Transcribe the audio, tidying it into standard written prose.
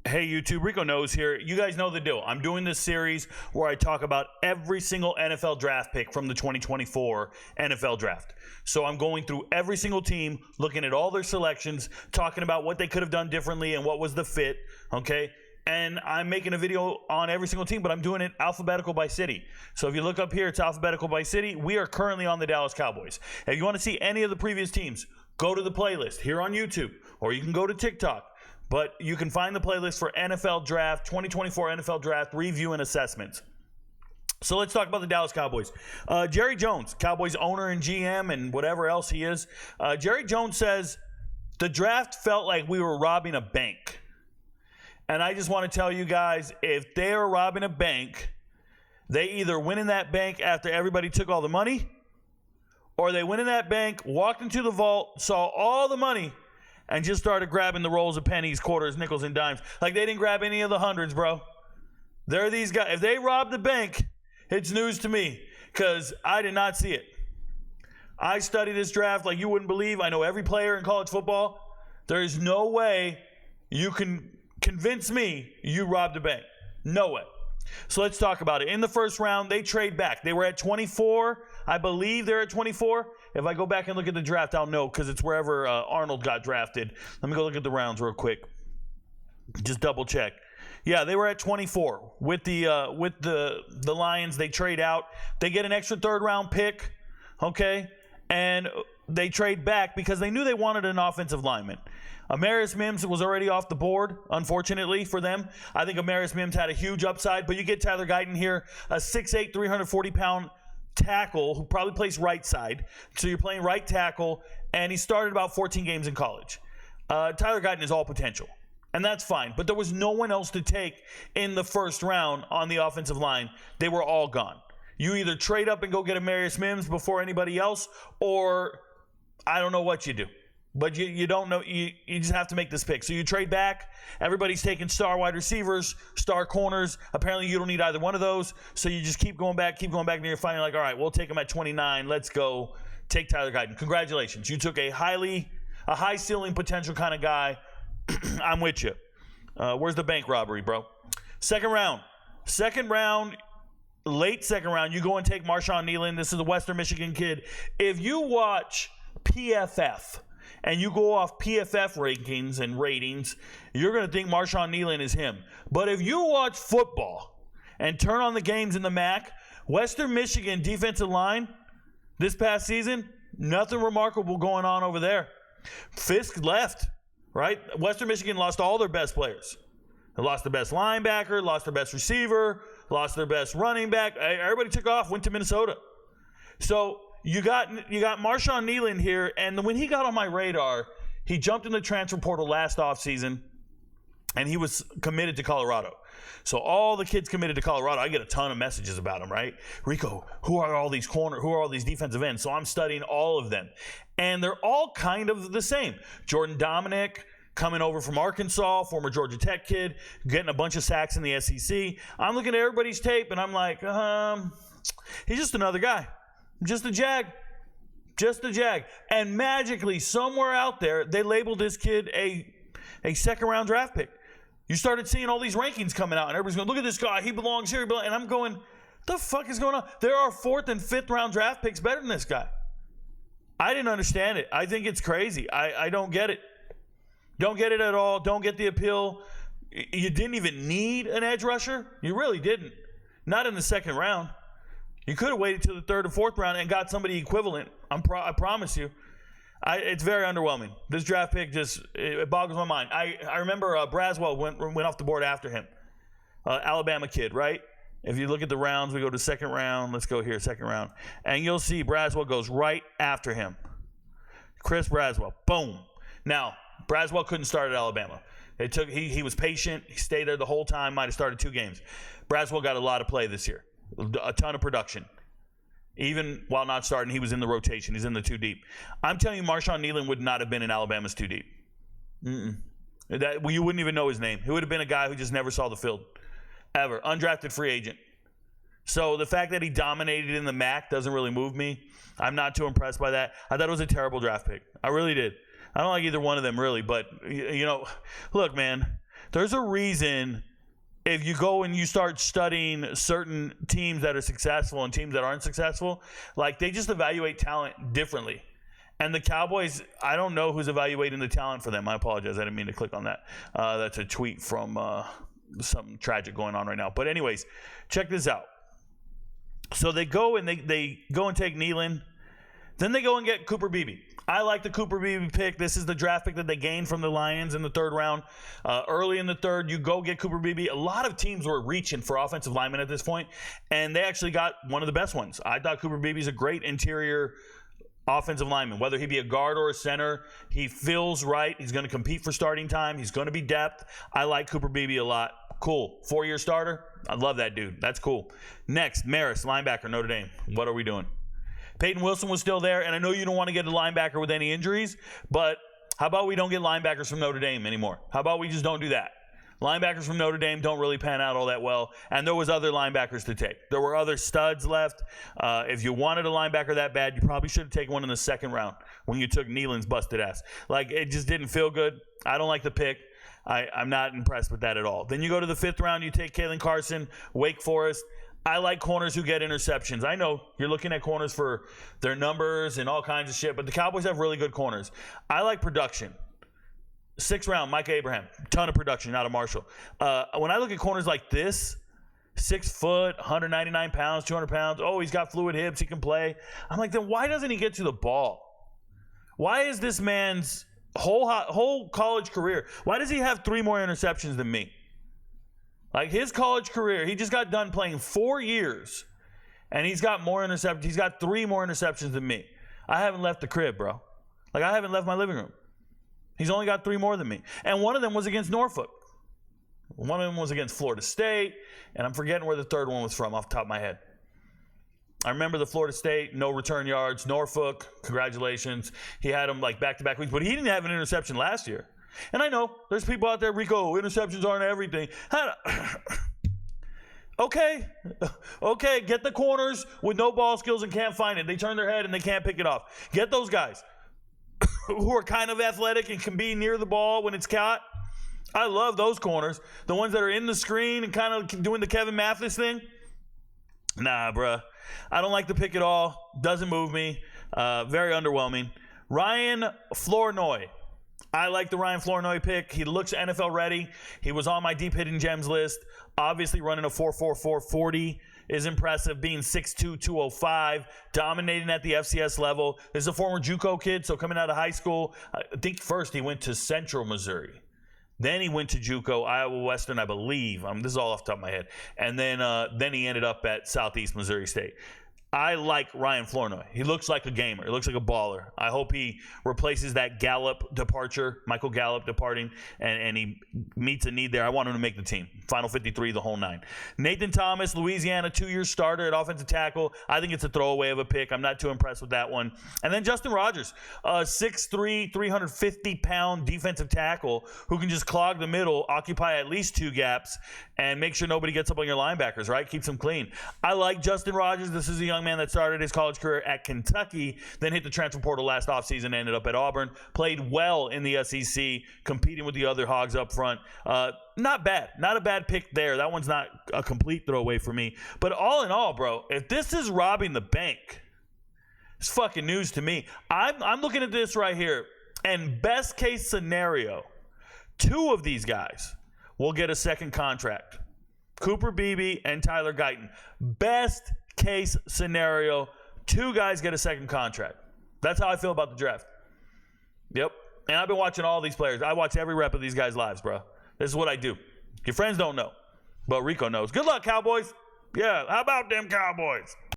Hey YouTube, Rico Knows here. You guys know the deal. I'm doing this series where I talk about every single NFL draft pick from the 2024 NFL draft. So I'm going through every single team, looking at all their selections, talking about what they could have done differently and what was the fit, okay? And I'm making a video on every single team, but I'm doing it alphabetical by city. So if you look up here, it's alphabetical by city. We are currently on the Dallas Cowboys. If you want to see any of the previous teams, go to the playlist here on YouTube, or you can go to TikTok. But you can find the playlist for NFL Draft, 2024 NFL Draft Review and Assessments. So let's talk about the Dallas Cowboys. Jerry Jones, Cowboys owner and GM and whatever else he is. Jerry Jones says the draft felt like we were robbing a bank. And I just want to tell you guys, if they are robbing a bank, they either went in that bank after everybody took all the money, or they went in that bank, walked into the vault, saw all the money, and just started grabbing the rolls of pennies, quarters, nickels, and dimes. Like they didn't grab any of the hundreds, bro. They're these guys. If they robbed the bank, it's news to me because I did not see it. I studied this draft like you wouldn't believe. I know every player in college football. There is no way you can convince me you robbed a bank. No way. So let's talk about it. In the first round, they trade back. They were at 24. I believe they're at 24. If I go back and look at the draft, I'll know because it's wherever Arnold got drafted. Let me go look at the rounds real quick. Just double check. Yeah, they were at 24 with the Lions. They trade out. They get an extra third round pick, okay, and they trade back because they knew they wanted an offensive lineman. Amaris Mims was already off the board, unfortunately for them. I think Amaris Mims had a huge upside, but you get Tyler Guyton here, a 6'8", 340-pound tackle who probably plays right side. So you're playing right tackle, and he started about 14 games in college. Tyler Guyton is all potential, and that's fine. But there was no one else to take in the first round on the offensive line. They were all gone. You either trade up and go get Amaris Mims before anybody else, or I don't know what you do. But you don't know. You just have to make this pick. So you trade back. Everybody's taking star wide receivers, star corners. Apparently you don't need either one of those. So you just keep going back, and you're finally like, all right, we'll take him at 29. Let's go take Tyler Guyton. Congratulations. You took a high ceiling potential kind of guy. I'm with you. Where's the bank robbery, bro? Second round, late second round, you go and take Marshawn Kneeland. This is a Western Michigan kid. If you watch PFF, and you go off PFF rankings and ratings, you're going to think Marshawn Kneeland is him. But if you watch football and turn on the games in the MAC, Western Michigan defensive line this past season, nothing remarkable going on over there. Fisk left, right? Western Michigan lost all their best players. They lost the best linebacker, lost their best receiver, lost their best running back. Everybody took off, went to Minnesota. So You got Marshawn Kneeland here, and when he got on my radar, he jumped in the transfer portal last offseason, and he was committed to Colorado. So all the kids committed to Colorado, I get a ton of messages about him, right? Rico, who are all these defensive ends? So I'm studying all of them, and they're all kind of the same. Jordan Dominic, coming over from Arkansas, former Georgia Tech kid, getting a bunch of sacks in the SEC. I'm looking at everybody's tape, and I'm like, he's just another guy. Just a jag. And magically, somewhere out there, they labeled this kid a second-round draft pick. You started seeing all these rankings coming out, and everybody's going, look at this guy. He belongs here. And I'm going, the fuck is going on? There are fourth- and fifth-round draft picks better than this guy. I didn't understand it. I think it's crazy. I don't get it. Don't get it at all. Don't get the appeal. You didn't even need an edge rusher. You really didn't. Not in the second round. You could have waited till the third or fourth round and got somebody equivalent. I promise you. It's very underwhelming. This draft pick it boggles my mind. I remember Braswell went off the board after him. Alabama kid, right? If you look at the rounds, we go to second round. Let's go here, second round. And you'll see Braswell goes right after him. Chris Braswell. Boom. Now, Braswell couldn't start at Alabama. He was patient. He stayed there the whole time. Might have started 2 games. Braswell got a lot of play this year. A ton of production. Even while not starting, he was in the rotation. He's in the 2 deep. I'm telling you, Marshawn Kneeland would not have been in Alabama's 2 deep. You wouldn't even know his name. He would have been a guy who just never saw the field. Ever. Undrafted free agent. So the fact that he dominated in the MAC doesn't really move me. I'm not too impressed by that. I thought it was a terrible draft pick. I really did. I don't like either one of them, really. But, look, man. There's a reason if you go and you start studying certain teams that are successful and teams that aren't successful, like they just evaluate talent differently. And the Cowboys, I don't know who's evaluating the talent for them. I apologize. I didn't mean to click on that. That's a tweet from something tragic going on right now. But anyways, check this out. So they go and they go and take Nealon. Then they go and get Cooper Beebe. I like the Cooper Beebe pick. This is the draft pick that they gained from the Lions in the third round. Early in the third, you go get Cooper Beebe. A lot of teams were reaching for offensive linemen at this point, and they actually got one of the best ones. I thought Cooper Beebe's a great interior offensive lineman. Whether he be a guard or a center, he feels right. He's going to compete for starting time. He's going to be depth. I like Cooper Beebe a lot. Cool. 4-year starter. I love that dude. That's cool. Next, Maris, linebacker, Notre Dame. What are we doing? Peyton Wilson was still there, and I know you don't want to get a linebacker with any injuries, but how about we don't get linebackers from Notre Dame anymore? How about we just don't do that? Linebackers from Notre Dame don't really pan out all that well, and there was other linebackers to take. There were other studs left. If you wanted a linebacker that bad, you probably should have taken one in the second round when you took Nealon's busted ass. Like, it just didn't feel good. I don't like the pick. I'm not impressed with that at all. Then you go to the fifth round, you take Kalen Carson, Wake Forest. I like corners who get interceptions. I know you're looking at corners for their numbers and all kinds of shit, but the Cowboys have really good corners. I like production. Sixth round, Micah Abraham. Ton of production out of Marshall. When I look at corners like this, 6 foot, 199 pounds, 200 pounds, oh, he's got fluid hips, he can play. I'm like, then why doesn't he get to the ball? Why is this man's whole college career, why does he have 3 more interceptions than me? Like, his college career, he just got done playing 4 years, and he's got more interceptions. He's got 3 more interceptions than me. I haven't left the crib, bro. Like, I haven't left my living room. He's only got 3 more than me. And one of them was against Norfolk. One of them was against Florida State, and I'm forgetting where the third one was from off the top of my head. I remember the Florida State, no return yards. Norfolk, congratulations. He had them like back-to-back weeks, but he didn't have an interception last year. And I know there's people out there, Rico, interceptions aren't everything. Okay, get the corners with no ball skills and can't find it. They turn their head and they can't pick it off. Get those guys who are kind of athletic and can be near the ball when it's caught. I love those corners. The ones that are in the screen and kind of doing the Kevin Mathis thing. Nah, bruh. I don't like the pick at all. Doesn't move me. Very underwhelming. Ryan Flournoy. I like the Ryan Flournoy pick. He looks NFL ready. He was on my deep hidden gems list. Obviously running a 4.44 40 is impressive. Being 6'2", 205, dominating at the FCS level. This is a former JUCO kid, so coming out of high school, I think first he went to Central Missouri. Then he went to JUCO, Iowa Western, I believe. This is all off the top of my head. And then he ended up at Southeast Missouri State. I like Ryan Flournoy. He looks like a gamer. He looks like a baller. I hope he replaces that Gallup departure, Michael Gallup departing, and he meets a need there. I want him to make the team. Final 53, the whole 9. Nathan Thomas, Louisiana, 2-year starter at offensive tackle. I think it's a throwaway of a pick. I'm not too impressed with that one. And then Justin Rogers, 6'3", 350-pound defensive tackle who can just clog the middle, occupy at least 2 gaps, and make sure nobody gets up on your linebackers, right? Keeps them clean. I like Justin Rogers. This is a young man that started his college career at Kentucky, then hit the transfer portal last offseason, ended up at Auburn, played well in the SEC, competing with the other Hogs up front. Not bad. Not a bad pick there. That one's not a complete throwaway for me. But all in all, bro, if this is robbing the bank, it's fucking news to me. I'm looking at this right here, and best case scenario, 2 of these guys will get a second contract. Cooper Beebe and Tyler Guyton. Best case scenario, 2 guys get a second contract. That's how I feel about the draft. Yep. And I've been watching all these players. I watch every rep of these guys' lives, bro. This is what I do. Your friends don't know, but Rico knows. Good luck, Cowboys. Yeah, how about them Cowboys?